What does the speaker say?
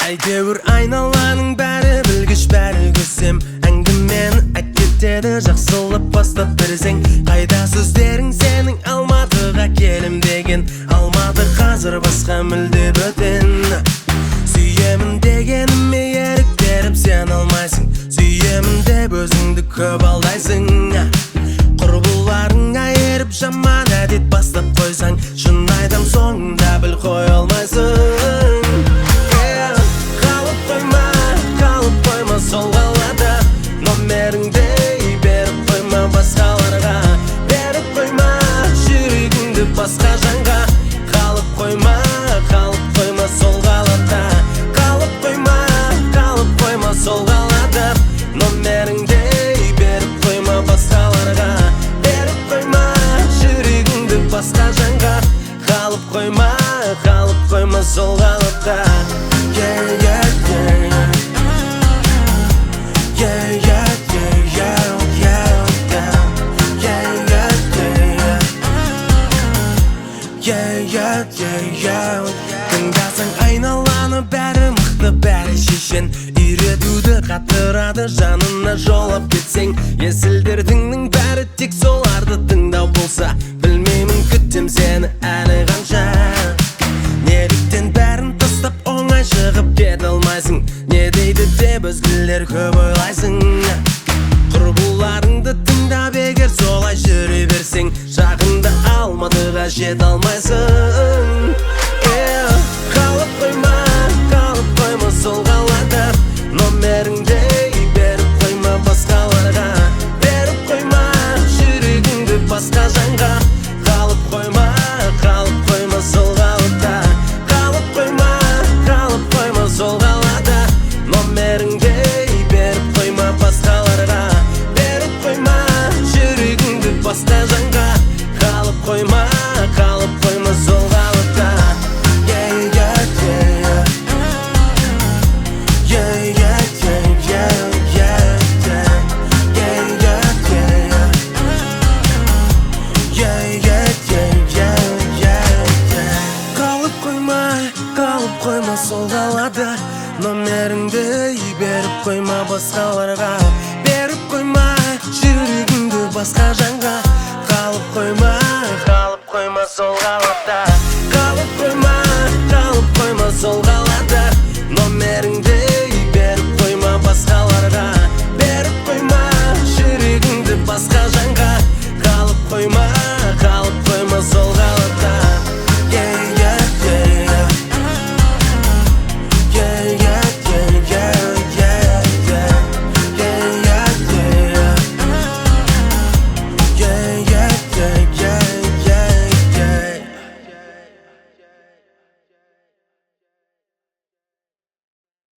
Әйтеуір айналаның бәрі білгіш, бәрі көсем. Әңгімені әкетеді жақсылып бастап берсең. Қайда сөздерің сенің Алматыға келім деген? Алматы қазір басқа мүлде бөтен. Сүйемін дегеніме ерік беріп сен алмайсың. Сүйемін деп өзіңді көп алдайсың. Құрбыларың айырып жаман әдет бастап қойсаң, шын айтам соңында біл қой алмайсың. Сол қалада номеріңді беріп қойма басқаларға, беріп қойма жүрегіңді басқа жанға. Қалып қойма сол қалада, қалып қойма сол қалада. Номеріңді беріп қойма басқаларға, беріп қойма жүрегіңді басқа жанға. Қалып қойма сол қалада. Тыңдасаң айналаны бәрі мықты, бәрі шешен. Үйретуді қатырады жанына жолап кетсең. Есілдердіңнің бәрі тек соларды тыңдау болса, білмеймін күттім сені әлі қанша. Неліктен бәрін тастап оңай шығып кете алмайсың? Не дейді деп өзгелер көп ойлайсың. Құрбыларыңды тыңдап егер солай жүре берсең, жақында Алматыға жете алмайсың. Қалып қойма сол қалада. Номеріңді беріп қойма басқаларға, беріп қойма жүрегіңді басқа жанға. Қалып қойма сол қалада. Қалып қойма сол қалада. Номеріңді беріп қойма басқаларға, беріп қойма жүрегіңді басқа жанға. Қалып қойма сол қалада. Қалып қойма сол қалада. Номеріңді беріп қойма басқаларға, беріп қойма жүрегіңді басқа жанға. Қалып қойма сол қалада.